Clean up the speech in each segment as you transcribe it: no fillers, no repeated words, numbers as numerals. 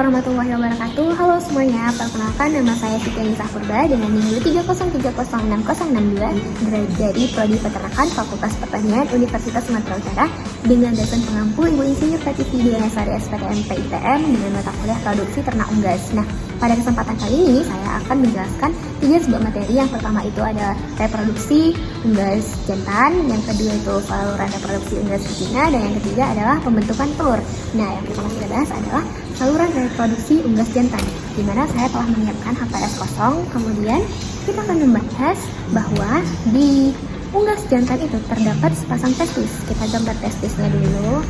warahmatullahi wabarakatuh. Halo semuanya, perkenalkan nama saya Siti Anissa Purba dengan NIM 3030662 dari Prodi Peternakan Fakultas Pertanian Universitas Sumatera Utara dengan dosen pengampu Ibu Insinyur Prativi Dwi-Sari SPTM PITM dengan mata kuliah produksi ternak unggas. Nah, pada kesempatan kali ini saya akan menjelaskan 3 sebuah materi. Yang pertama itu ada reproduksi unggas jantan, yang kedua itu saluran reproduksi unggas betina, dan yang ketiga adalah pembentukan telur. Nah, yang pertama kita bahas adalah saluran reproduksi unggas jantan, di mana saya telah menyiapkan HPS kosong. Kemudian kita akan membahas bahwa di unggas jantan itu terdapat sepasang testis. Kita gambar testisnya dulu.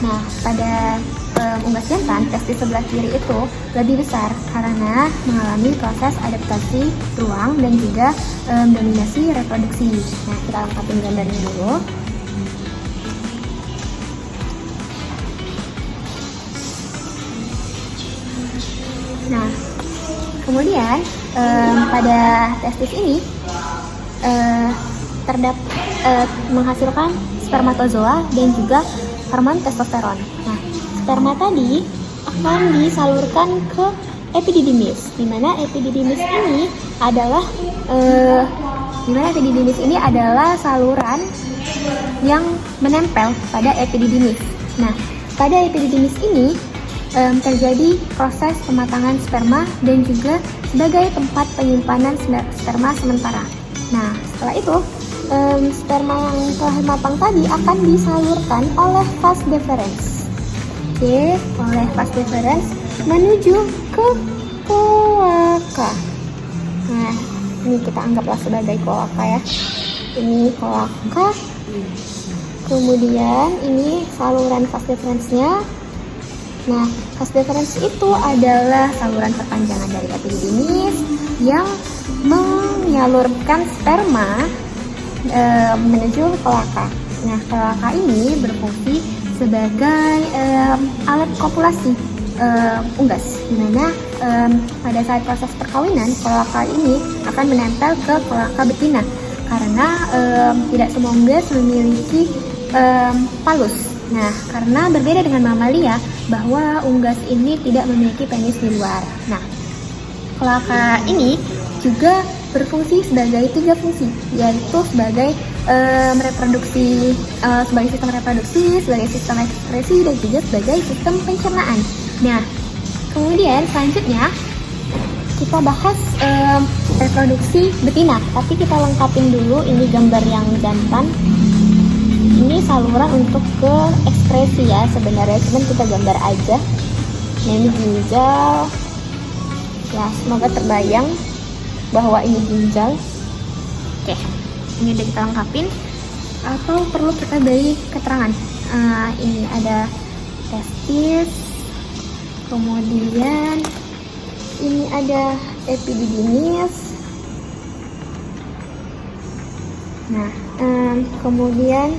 Nah, pada unggas jantan, testis sebelah kiri itu lebih besar karena mengalami proses adaptasi ruang dan juga dominasi reproduksi. Nah, kita lengkapin gambarnya dulu. Nah, kemudian pada testis ini menghasilkan spermatozoa dan juga hormon testosteron. Nah, sperma tadi akan disalurkan ke epididymis, di mana epididymis ini adalah saluran yang menempel pada epididymis. Nah, pada epididymis ini terjadi proses pematangan sperma dan juga sebagai tempat penyimpanan sperma sementara. Nah, setelah itu sperma yang telah matang tadi akan disalurkan oleh vas deferens. Oleh vas deferens menuju ke kloaka. Nah, ini kita anggaplah sebagai kloaka ya. Ini kloaka. Kemudian ini saluran vas deferensnya. Nah, vas deferens itu adalah saluran perpanjangan dari epididymis yang menyalurkan sperma menuju kloaka. Nah, kloaka ini berfungsi sebagai alat kopulasi unggas, di mana pada saat proses perkawinan kloaka ini akan menempel ke kloaka betina karena tidak semua unggas memiliki palus. Nah, karena berbeda dengan mamalia bahwa unggas ini tidak memiliki penis di luar. Nah, kloaka ini juga berfungsi sebagai 3 fungsi, yaitu sebagai sebagai sistem reproduksi, sebagai sistem ekskresi, dan juga sebagai sistem pencernaan. Nah, kemudian selanjutnya kita bahas reproduksi betina, tapi kita lengkapin dulu ini gambar yang jantan. Ini saluran untuk ke ekskresi ya sebenarnya, cuman kita gambar aja. Nah, ini ginjal. Ya, semoga terbayang bahwa ini ginjal. Oke, ini udah kita lengkapin. Atau perlu kita beri keterangan? Ini ada testis, kemudian ini ada epididymis. Nah, kemudian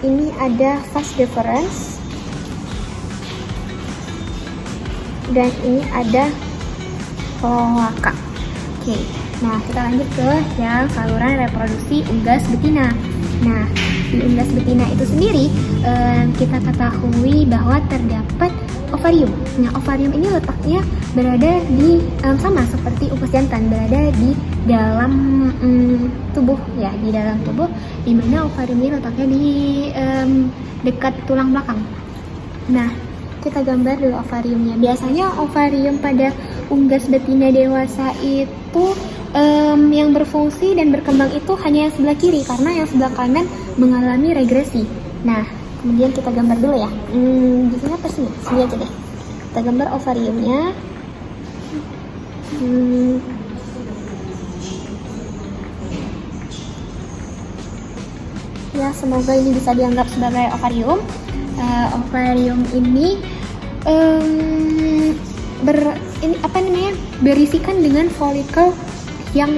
ini ada vas deferens, dan ini ada kloaka. Oke. Nah, kita lanjut ke yang saluran reproduksi unggas betina. Nah, di unggas betina itu sendiri kita ketahui bahwa terdapat ovarium. Nah, ovarium ini letaknya berada di sama seperti unggas jantan, berada di dalam tubuh ya, di dalam tubuh, di mana ovarium ini letaknya di dekat tulang belakang. Nah, kita gambar dulu ovariumnya. Biasanya ovarium pada unggas betina dewasa itu yang berfungsi dan berkembang itu hanya yang sebelah kiri, karena yang sebelah kanan mengalami regresi. Nah, kemudian kita gambar dulu ya. Di sini apa sih? Sini aja deh. Kita gambar ovariumnya. Ya, semoga ini bisa dianggap sebagai ovarium. Ovarium ini berisikan dengan folikel yang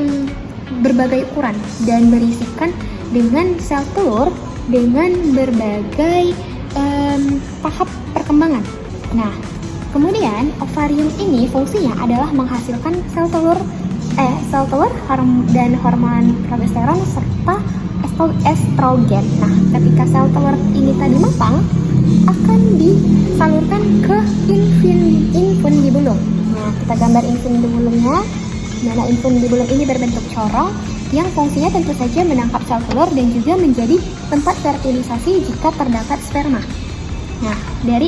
berbagai ukuran dan berisikan dengan sel telur dengan berbagai tahap perkembangan. Nah, kemudian ovarium ini fungsinya adalah menghasilkan sel telur dan hormon progesteron serta estrogen. Nah, ketika sel telur ini tadi matang, akan disalurkan ke infundibulum. Nah, kita gambar infundibulumnya. Nah, infundibulum ini berbentuk corong yang fungsinya tentu saja menangkap sel telur dan juga menjadi tempat fertilisasi jika terdapat sperma. Nah, dari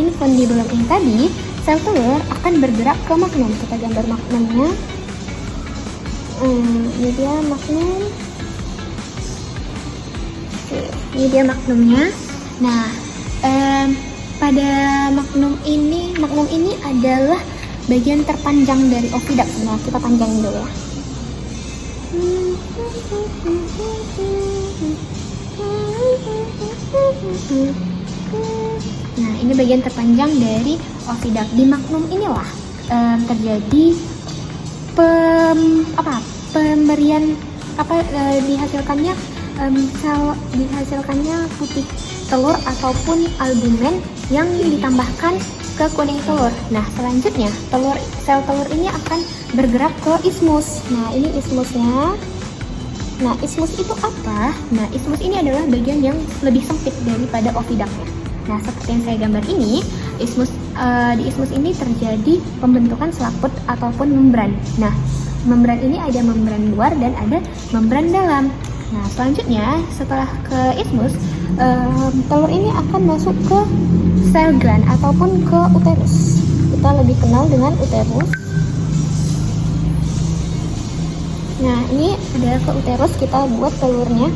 infundibulum ini tadi, sel telur akan bergerak ke magnum. Kita gambar magnumnya. Ini dia magnum. Oke, ini dia magnumnya. Nah, pada magnum ini adalah bagian terpanjang dari oviduct. Nah, kita panjangin dulu ya. Nah, ini bagian terpanjang dari oviduct. Di magnum inilah terjadi dihasilkannya putih telur ataupun albumen yang ditambahkan ke kuning telur. Nah, selanjutnya sel telur ini akan bergerak ke ismus. Nah, ini ismusnya. Nah, ismus itu apa? Nah, ismus ini adalah bagian yang lebih sempit daripada oviductnya. Nah, seperti yang saya gambar ini, di ismus ini terjadi pembentukan selaput ataupun membran. Nah, membran ini ada membran luar dan ada membran dalam. Nah, selanjutnya setelah ke ismus, telur ini akan masuk ke sel gland ataupun ke uterus. Kita lebih kenal dengan uterus. Nah, ini adalah ke uterus, kita buat telurnya.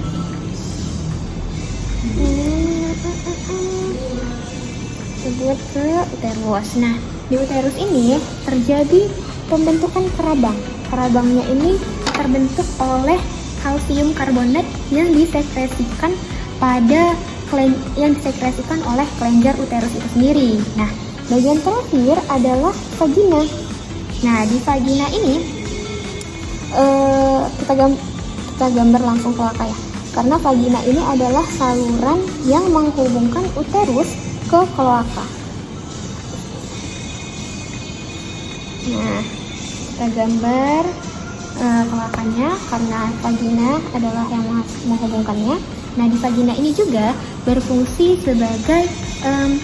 Kita buat ke uterus. Nah, di uterus ini terjadi pembentukan kerabang. Kerabangnya ini terbentuk oleh kalsium karbonat yang disekresikan oleh kelenjar uterus itu sendiri. Nah, bagian terakhir adalah vagina. Nah, di vagina ini kita gambar langsung kloaka ya. Karena vagina ini adalah saluran yang menghubungkan uterus ke kloaka. Nah, kita gambar kloakanya karena vagina adalah yang menghubungkannya. Nah, di vagina ini juga berfungsi sebagai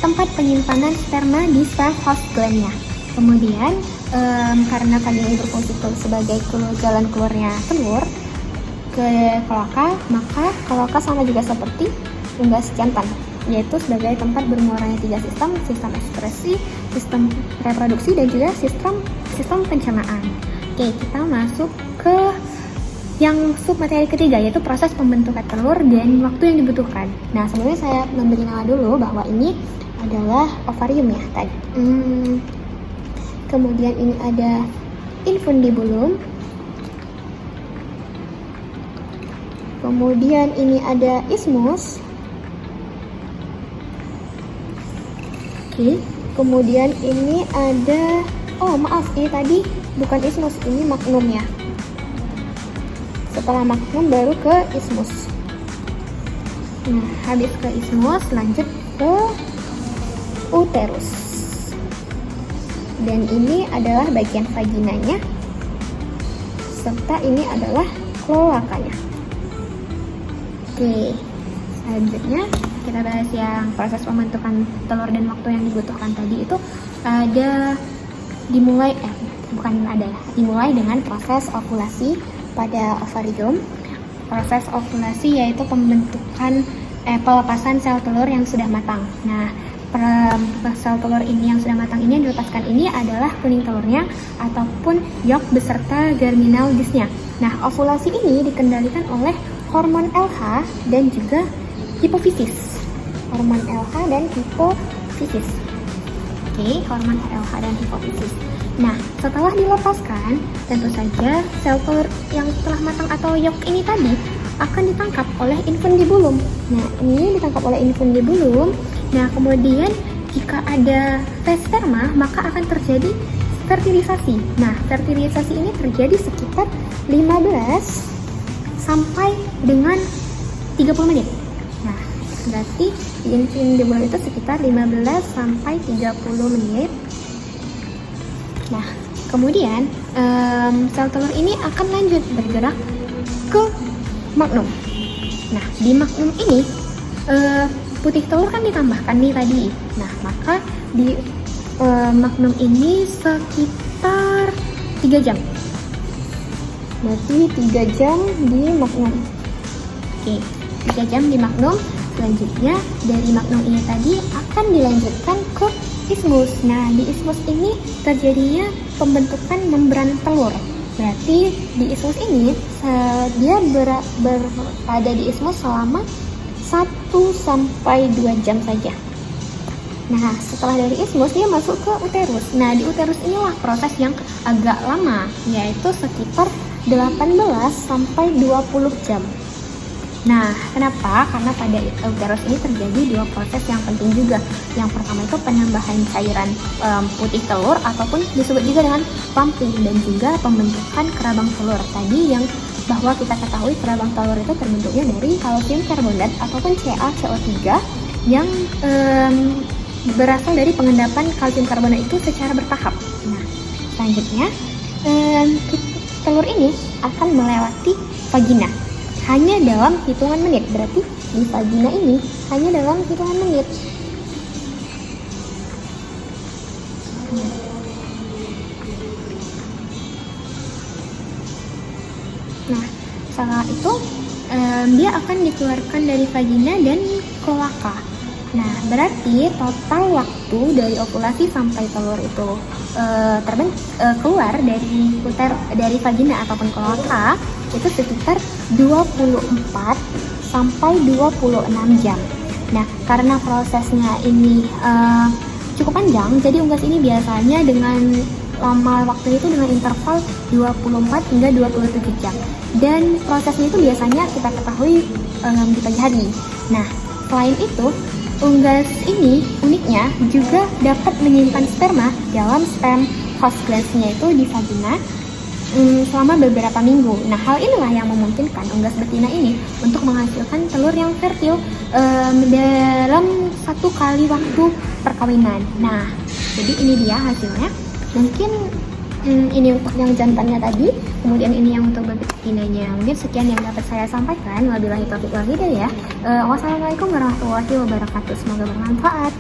tempat penyimpanan sperma di sel host gland-nya. Kemudian, karena vagina ini berfungsi sebagai jalan keluarnya telur ke kloaka, maka kloaka sama juga seperti unggas jantan, yaitu sebagai tempat bermuaranya 3 sistem ekskresi, sistem reproduksi, dan juga sistem pencernaan. Oke, kita masuk ke yang submateri ketiga, yaitu proses pembentukan telur dan waktu yang dibutuhkan. Nah, sebelumnya saya memberi nama dulu bahwa ini adalah ovarium ya tadi. Kemudian ini ada infundibulum. Kemudian ini ada ismus. Oke, kemudian ini ada, ini tadi bukan ismus, ini magnum ya. Setelah magnum baru ke ismus. Nah, habis ke ismus lanjut ke uterus. Dan ini adalah bagian vaginanya. Serta ini adalah kloakanya. Oke, selanjutnya kita bahas yang proses pembentukan telur dan waktu yang dibutuhkan tadi itu dimulai dengan proses ovulasi pada ovarium. Proses ovulasi yaitu pembentukan pelepasan sel telur yang sudah matang. Nah, sel telur ini yang sudah matang ini yang dilepaskan ini adalah kuning telurnya ataupun yolk beserta germinal disknya. Nah, ovulasi ini dikendalikan oleh hormon LH dan juga hipofisis. Hormon LH dan hipofisis. Oke, hormon LH dan hipofisis. Nah, setelah dilepaskan, tentu saja sel telur yang telah matang atau yolk ini tadi akan ditangkap oleh infundibulum. Nah, ini ditangkap oleh infundibulum. Nah, kemudian jika ada sperma, maka akan terjadi fertilisasi. Nah, fertilisasi ini terjadi sekitar 15 sampai dengan 30 menit. Nah, berarti di infundibulum itu sekitar 15 sampai 30 menit. Nah, kemudian sel telur ini akan lanjut bergerak ke magnum. Nah, di magnum ini putih telur kan ditambahkan nih tadi. Nah, maka di magnum ini sekitar 3 jam. Berarti 3 jam di magnum. Oke, 3 jam di magnum. Selanjutnya dari magnum ini tadi akan dilanjutkan ke ismus. Nah, di ismus ini terjadinya pembentukan membran telur. Berarti di ismus ini dia berada di ismus selama 1-2 jam saja. Nah, setelah dari ismus dia masuk ke uterus. Nah, di uterus inilah proses yang agak lama, yaitu sekitar 18-20 jam. Nah, kenapa? Karena pada uterus ini terjadi 2 proses yang penting juga. Yang pertama itu penambahan cairan putih telur ataupun disebut juga dengan pumping, dan juga pembentukan kerabang telur. Tadi yang bahwa kita ketahui kerabang telur itu terbentuknya dari kalsium karbonat ataupun CaCO3 yang berasal dari pengendapan kalsium karbonat itu secara bertahap. Nah, selanjutnya telur ini akan melewati vagina hanya dalam hitungan menit. Berarti di vagina ini hanya dalam hitungan menit. Nah, setelah itu dia akan dikeluarkan dari vagina dan kloaka. Nah, berarti total waktu dari ovulasi sampai telur itu keluar dari vagina ataupun kloaka itu sekitar 24-26 jam. Nah, karena prosesnya ini cukup panjang, jadi unggas ini biasanya dengan lama waktu itu dengan interval 24 hingga 27 jam. Dan prosesnya itu biasanya kita ketahui di pagi hari. Nah, selain itu, unggas ini uniknya juga dapat menyimpan sperma dalam sperm host glands-nya itu di vagina selama beberapa minggu. Nah, hal inilah yang memungkinkan unggas betina ini untuk menghasilkan telur yang fertil dalam 1 kali waktu perkawinan. Nah, jadi ini dia hasilnya. Mungkin ini untuk yang jantannya tadi, kemudian ini yang untuk betinanya. Mungkin sekian yang dapat saya sampaikan. Wabillahi taufiq wal hidayah. Wassalamualaikum warahmatullahi wabarakatuh. Semoga bermanfaat.